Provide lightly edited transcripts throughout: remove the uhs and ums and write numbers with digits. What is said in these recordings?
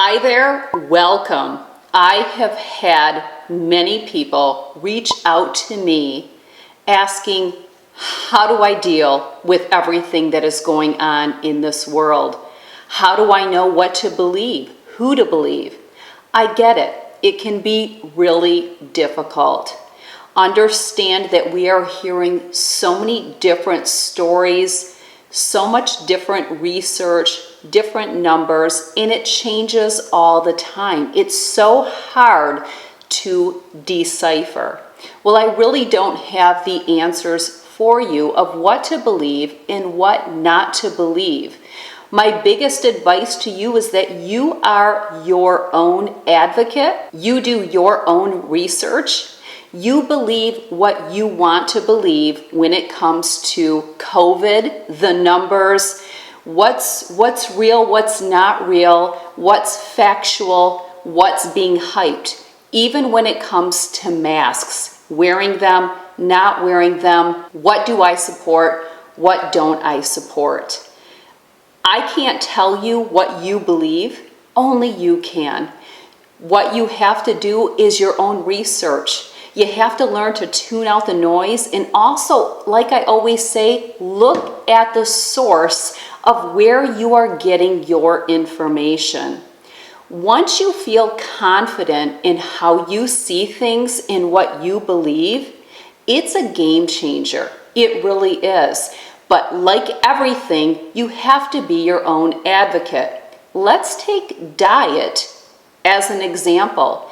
Hi there, welcome. I have had many people reach out to me asking, how do I deal with everything that is going on in this world? How do I know what to believe, who to believe? I get it. It can be really difficult. Understand that we are hearing so many different stories, so much different research, different numbers, and it changes all the time. It's so hard to decipher. Well, I really don't have the answers for you of what to believe and what not to believe. My biggest advice to you is that you are your own advocate. You do your own research. You believe what you want to believe when it comes to COVID, the numbers, what's real, what's not real, what's factual, what's being hyped. Even when it comes to masks, wearing them, not wearing them, what do I support, what don't I support? I can't tell you what you believe, only you can. What you have to do is your own research. You have to learn to tune out the noise, and also, like I always say, look at the source of where you are getting your information. Once you feel confident in how you see things and what you believe, it's a game changer. It really is. But like everything, you have to be your own advocate. Let's take diet as an example.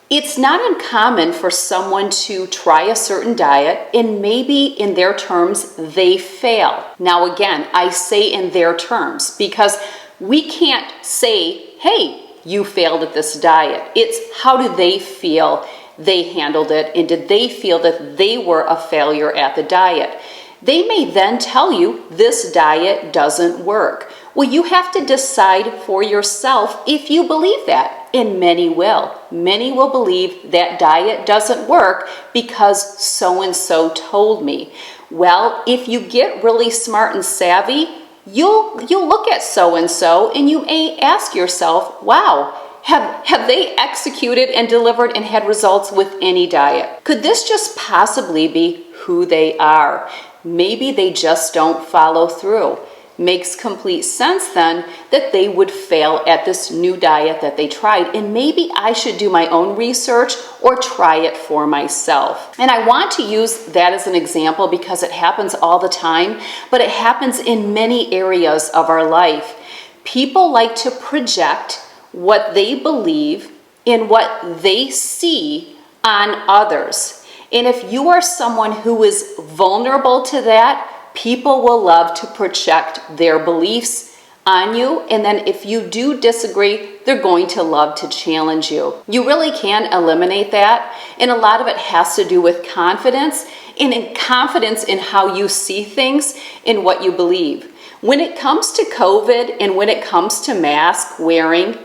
It's not uncommon for someone to try a certain diet and maybe in their terms they fail. Now again, I say in their terms because we can't say, hey, you failed at this diet. It's how do they feel they handled it, and did they feel that they were a failure at the diet? They may then tell you this diet doesn't work. Well, you have to decide for yourself if you believe that, and many will. Many will believe that diet doesn't work because so-and-so told me. Well, if you get really smart and savvy, you'll look at so-and-so and you may ask yourself, wow, have they executed and delivered and had results with any diet? Could this just possibly be who they are? Maybe they just don't follow through. Makes complete sense then that they would fail at this new diet that they tried, and maybe I should do my own research or try it for myself. And I want to use that as an example because it happens all the time, but it happens in many areas of our life. People like to project what they believe in what they see on others. And if you are someone who is vulnerable to that, people will love to project their beliefs on you. And then if you do disagree, they're going to love to challenge you. You really can eliminate that. And a lot of it has to do with confidence and confidence in how you see things and what you believe. When it comes to COVID and when it comes to mask wearing,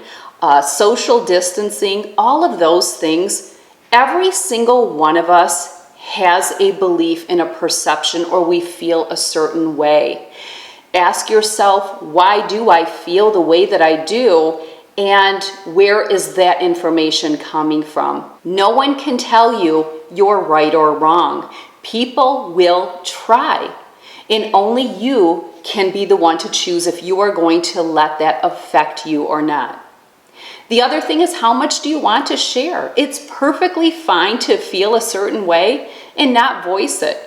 social distancing, all of those things, every single one of us has a belief in a perception, or we feel a certain way. Ask yourself, why do I feel the way that I do, and where is that information coming from? No one can tell you you're right or wrong. People will try, and only you can be the one to choose if you are going to let that affect you or not. The other thing is, how much do you want to share? It's perfectly fine to feel a certain way and not voice it.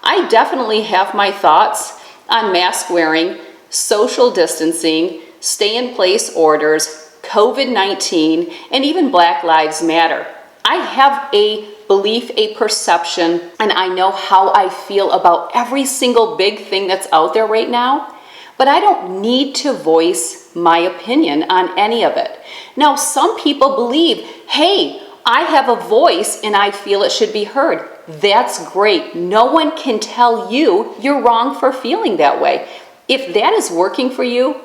I definitely have my thoughts on mask wearing, social distancing, stay-in-place orders, COVID-19, and even Black Lives Matter. I have a belief, a perception, and I know how I feel about every single big thing that's out there right now. But I don't need to voice my opinion on any of it. Now, some people believe, hey, I have a voice and I feel it should be heard. That's great. No one can tell you you're wrong for feeling that way. If that is working for you,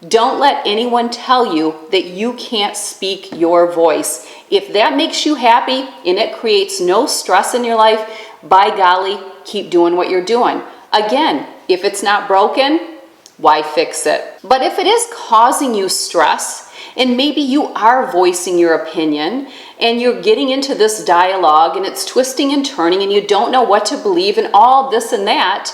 don't let anyone tell you that you can't speak your voice. If that makes you happy and it creates no stress in your life, by golly, keep doing what you're doing. Again, if it's not broken, why fix it? But if it is causing you stress And maybe you are voicing your opinion and you're getting into this dialogue and it's twisting and turning and you don't know what to believe and all this and that.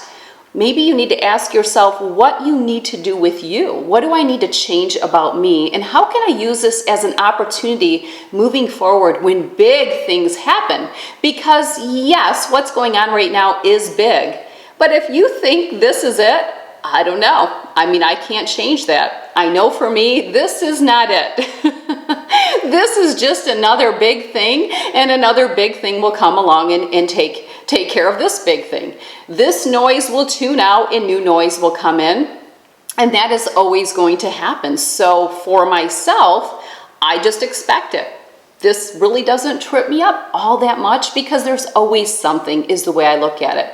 Maybe you need to ask yourself what you need to do with you. What do I need to change about me? And how can I use this as an opportunity moving forward when big things happen? Because yes, what's going on right now is big. But if you think this is it, I don't know. I mean, I can't change that. I know for me, this is not it. This is just another big thing, and another big thing will come along and take care of this big thing. This noise will tune out and new noise will come in, and that is always going to happen. So for myself, I just expect it. This really doesn't trip me up all that much because there's always something, is the way I look at it.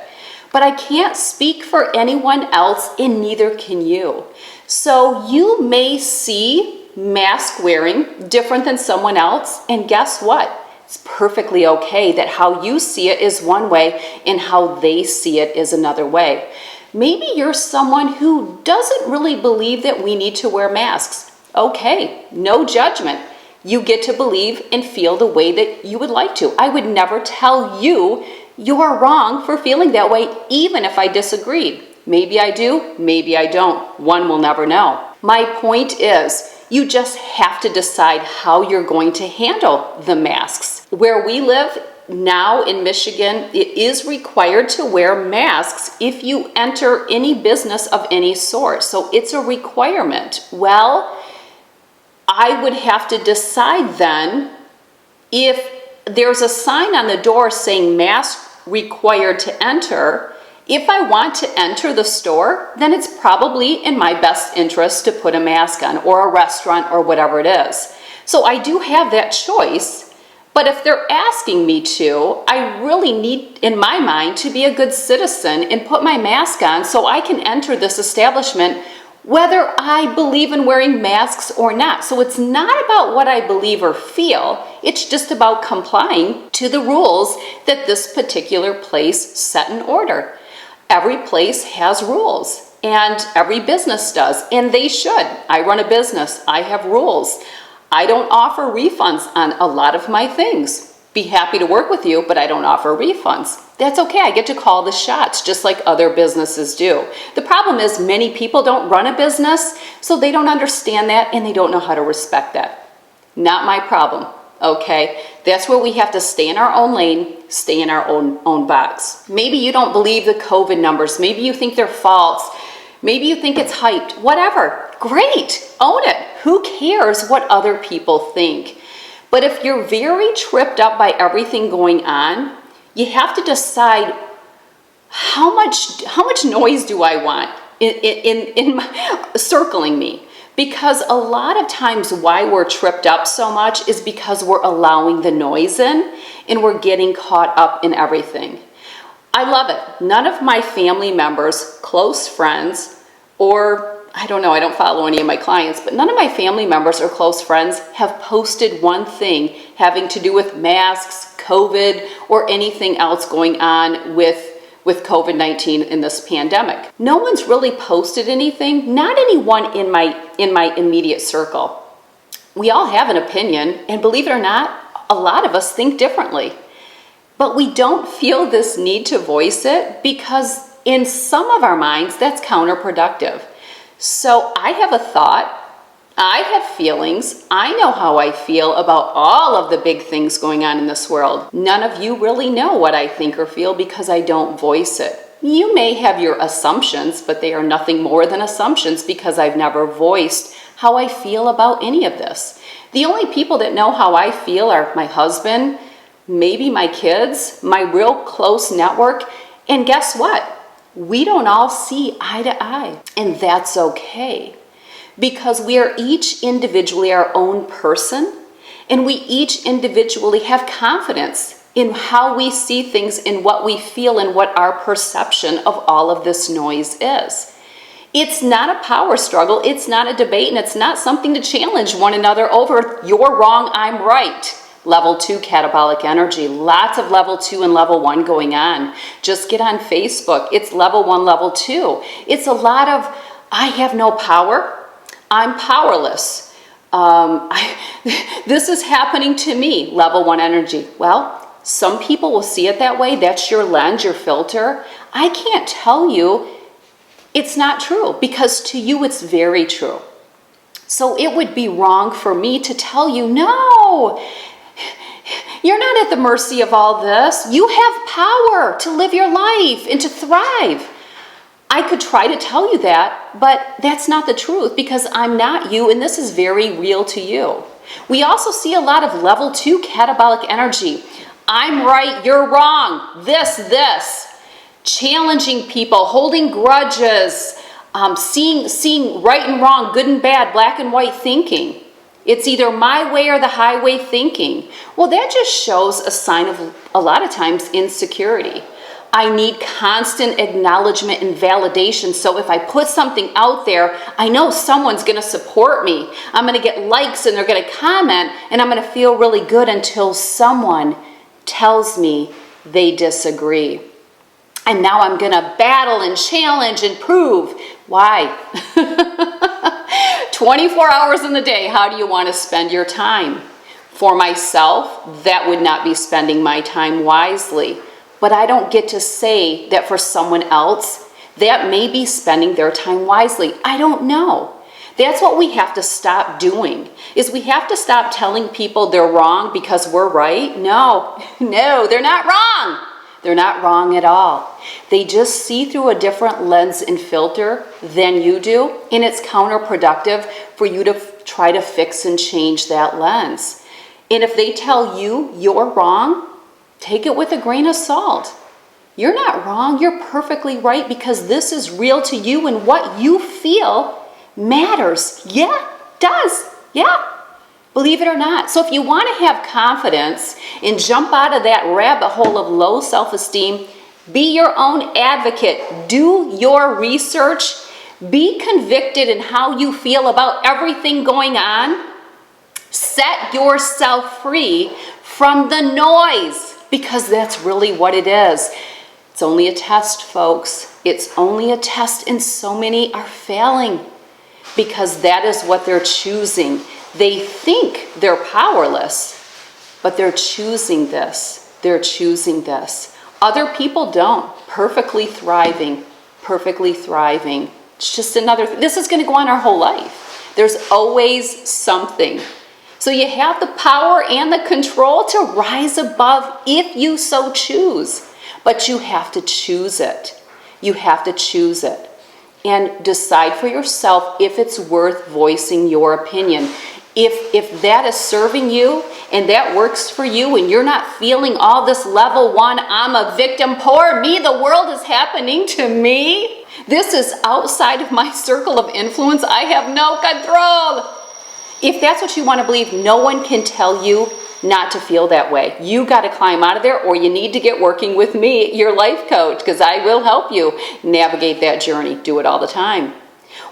But I can't speak for anyone else, and neither can you. So you may see mask wearing different than someone else, and guess what? It's perfectly okay that how you see it is one way and how they see it is another way. Maybe you're someone who doesn't really believe that we need to wear masks. Okay, no judgment. You get to believe and feel the way that you would like to. I would never tell you you're wrong for feeling that way, even if I disagreed. Maybe I do, maybe I don't. One will never know. My point is, you just have to decide how you're going to handle the masks. Where we live now in Michigan, it is required to wear masks if you enter any business of any sort. So it's a requirement. Well, I would have to decide then if there's a sign on the door saying mask required to enter. If I want to enter the store, then it's probably in my best interest to put a mask on, or a restaurant, or whatever it is. So I do have that choice, but if they're asking me to, I really need, in my mind, to be a good citizen and put my mask on so I can enter this establishment whether I believe in wearing masks or not. So it's not about what I believe or feel, it's just about complying to the rules that this particular place set in order. Every place has rules, and every business does, and they should. I run a business, I have rules. I don't offer refunds on a lot of my things. Be happy to work with you, but I don't offer refunds. That's okay, I get to call the shots just like other businesses do. The problem is many people don't run a business, so they don't understand that and they don't know how to respect that. Not my problem, okay? That's where we have to stay in our own lane, stay in our own box. Maybe you don't believe the COVID numbers. Maybe you think they're false. Maybe you think it's hyped. Whatever. Great. Own it. Who cares what other people think? But if you're very tripped up by everything going on, you have to decide how much noise do I want in circling me? Because a lot of times why we're tripped up so much is because we're allowing the noise in and we're getting caught up in everything. I love it. None of my family members, close friends, or I don't know, I don't follow any of my clients, but none of my family members or close friends have posted one thing having to do with masks, COVID, or anything else going on with COVID-19 in this pandemic. No one's really posted anything, not anyone in my immediate circle. We all have an opinion, and believe it or not, a lot of us think differently. But we don't feel this need to voice it because in some of our minds, that's counterproductive. So I have a thought, I have feelings, I know how I feel about all of the big things going on in this world. None of you really know what I think or feel because I don't voice it. You may have your assumptions, but they are nothing more than assumptions because I've never voiced how I feel about any of this. The only people that know how I feel are my husband, maybe my kids, my real close network, and guess what? We don't all see eye to eye, and that's okay because we are each individually our own person, and we each individually have confidence in how we see things, in what we feel, and what our perception of all of this noise is. It's not a power struggle, it's not a debate, and it's not something to challenge one another over, you're wrong, I'm right. Level 2 catabolic energy, lots of level 2 and level 1 going on. Just get on Facebook, it's level 1, level 2. It's a lot of, I have no power, I'm powerless. This is happening to me, level 1 energy. Well, some people will see it that way. That's your lens, your filter. I can't tell you it's not true, because to you it's very true. So it would be wrong for me to tell you, no, you're not at the mercy of all this. You have power to live your life and to thrive. I could try to tell you that, but that's not the truth, because I'm not you, and this is very real to you. We also see a lot of level 2 catabolic energy. I'm right, you're wrong, this. Challenging people, holding grudges, seeing right and wrong, good and bad, black and white thinking. It's either my way or the highway thinking. Well, that just shows a sign of, a lot of times, insecurity. I need constant acknowledgement and validation. So if I put something out there, I know someone's going to support me. I'm going to get likes and they're going to comment, and I'm going to feel really good until someone tells me they disagree. And now I'm going to battle and challenge and prove. Why? 24 hours in the day, how do you want to spend your time? For myself, that would not be spending my time wisely. But I don't get to say that for someone else, that may be spending their time wisely. I don't know. That's what we have to stop doing, is we have to stop telling people they're wrong because we're right. No, they're not wrong. They're not wrong at all. They just see through a different lens and filter than you do, and it's counterproductive for you to try to fix and change that lens. And if they tell you you're wrong, take it with a grain of salt. You're not wrong, you're perfectly right, because this is real to you, and what you feel matters. Yeah, it does. Yeah. Believe it or not. So if you want to have confidence and jump out of that rabbit hole of low self-esteem, be your own advocate. Do your research. Be convicted in how you feel about everything going on. Set yourself free from the noise, because that's really what it is. It's only a test, folks. It's only a test, and so many are failing because that is what they're choosing. They think they're powerless, but they're choosing this. They're choosing this. Other people don't. Perfectly thriving. Perfectly thriving. It's just another thing. This is going to go on our whole life. There's always something. So you have the power and the control to rise above if you so choose. But you have to choose it. You have to choose it. And decide for yourself if it's worth voicing your opinion. If that is serving you and that works for you, and you're not feeling all this level 1, I'm a victim, poor me, the world is happening to me. This is outside of my circle of influence. I have no control. If that's what you want to believe, no one can tell you not to feel that way. You got to climb out of there, or you need to get working with me, your life coach, because I will help you navigate that journey. Do it all the time.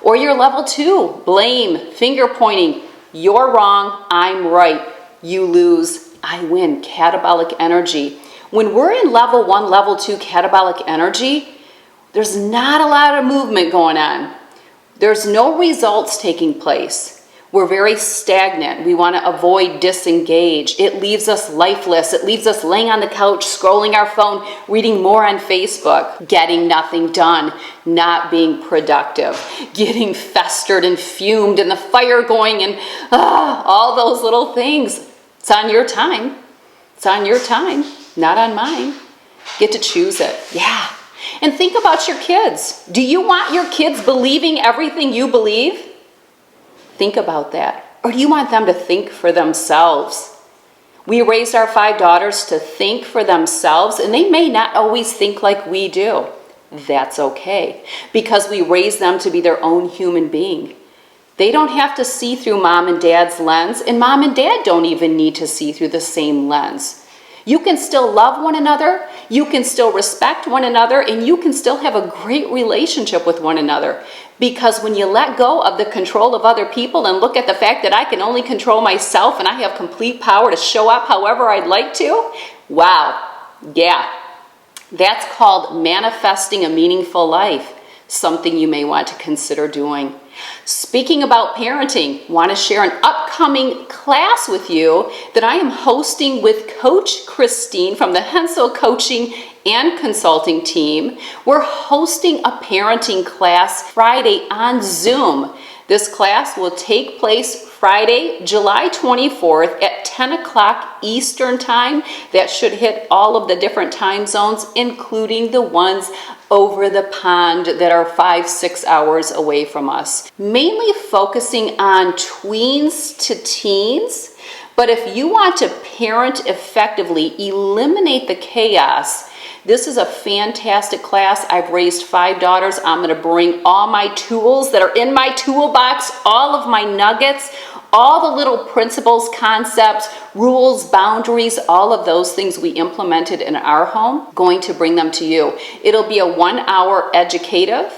Or you're level 2, blame, finger pointing. You're wrong, I'm right. You lose, I win. Catabolic energy. When we're in level 1, level 2 catabolic energy, there's not a lot of movement going on. There's no results taking place. We're very stagnant. We want to avoid disengage. It leaves us lifeless. It leaves us laying on the couch, scrolling our phone, reading more on Facebook, getting nothing done, not being productive, getting festered and fumed, and the fire going, and all those little things. It's on your time. It's on your time, not on mine. Get to choose it. Yeah. And think about your kids. Do you want your kids believing everything you believe? Think about that. Or do you want them to think for themselves? We raised our 5 daughters to think for themselves, and they may not always think like we do. That's okay, because we raised them to be their own human being. They don't have to see through mom and dad's lens, and mom and dad don't even need to see through the same lens. You can still love one another, you can still respect one another, and you can still have a great relationship with one another. Because when you let go of the control of other people and look at the fact that I can only control myself and I have complete power to show up however I'd like to, wow, yeah. That's called manifesting a meaningful life, something you may want to consider doing. Speaking about parenting, want to share an upcoming class with you that I am hosting with Coach Christine from the Hensel Coaching and Consulting team. We're hosting a parenting class Friday on Zoom. This class will take place Friday, July 24th at 10 o'clock Eastern Time. That should hit all of the different time zones, including the ones over the pond that are 5-6 hours away from us. Mainly focusing on tweens to teens, but if you want to parent effectively, eliminate the chaos, this is a fantastic class. I've raised 5 daughters. I'm going to bring all my tools that are in my toolbox, all of my nuggets, all the little principles, concepts, rules, boundaries, all of those things we implemented in our home, going to bring them to you. It'll be a 1-hour educative,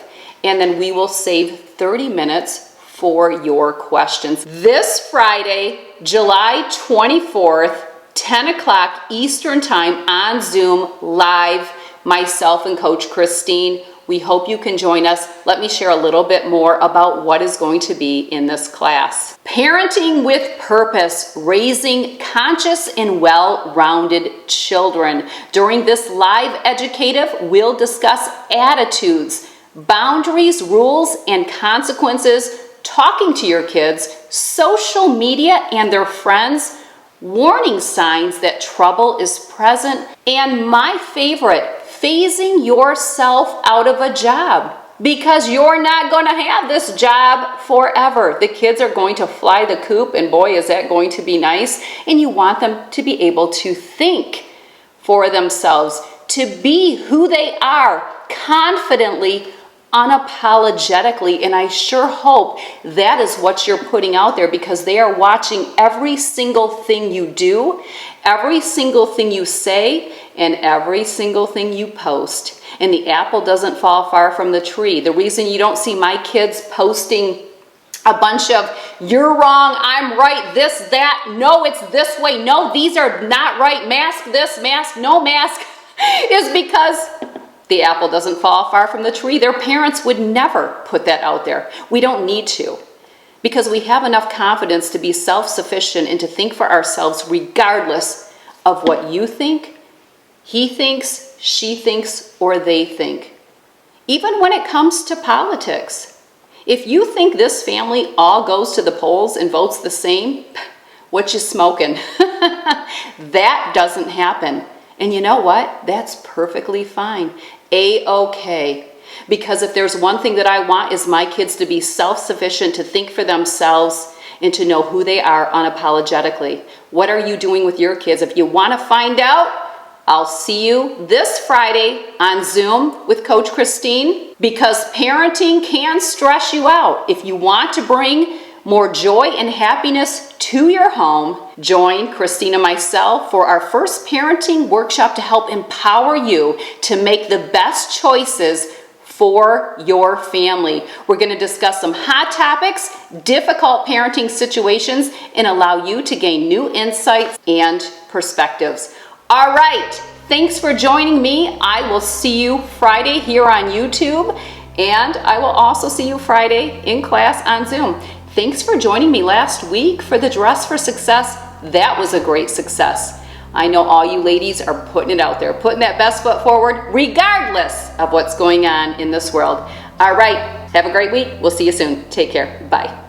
and then we will save 30 minutes for your questions. This Friday, July 24th, 10 o'clock Eastern Time on Zoom, live, myself and Coach Christine. We hope you can join us. Let me share a little bit more about what is going to be in this class. Parenting with Purpose, raising conscious and well-rounded children. During this live educative, we'll discuss attitudes, boundaries, rules, and consequences, talking to your kids, social media and their friends, warning signs that trouble is present, and my favorite, phasing yourself out of a job, because you're not going to have this job forever. The kids are going to fly the coop, and boy, is that going to be nice. And you want them to be able to think for themselves, to be who they are confidently, unapologetically, and I sure hope that is what you're putting out there, because they are watching every single thing you do, every single thing you say, and every single thing you post. And the apple doesn't fall far from the tree. The reason you don't see my kids posting a bunch of, you're wrong, I'm right, this, that, no, it's this way, no, these are not right, mask this, mask, no mask, is because the apple doesn't fall far from the tree. Their parents would never put that out there. We don't need to, because we have enough confidence to be self-sufficient and to think for ourselves regardless of what you think, he thinks, she thinks, or they think. Even when it comes to politics. If you think this family all goes to the polls and votes the same, what you smoking? That doesn't happen. And you know what? That's perfectly fine. A-okay. Because if there's one thing that I want is my kids to be self-sufficient, to think for themselves, and to know who they are unapologetically. What are you doing with your kids? If you want to find out, I'll see you this Friday on Zoom with Coach Christine, because parenting can stress you out. If you want to bring more joy and happiness to your home, join Christine and myself for our first parenting workshop to help empower you to make the best choices for your family. We're going to discuss some hot topics, difficult parenting situations, and allow you to gain new insights and perspectives. All right, thanks for joining me. I will see you Friday here on YouTube, and I will also see you Friday in class on Zoom. Thanks for joining me last week for the Dress for Success. That was a great success. I know all you ladies are putting it out there, putting that best foot forward, regardless of what's going on in this world. All right, have a great week. We'll see you soon. Take care. Bye.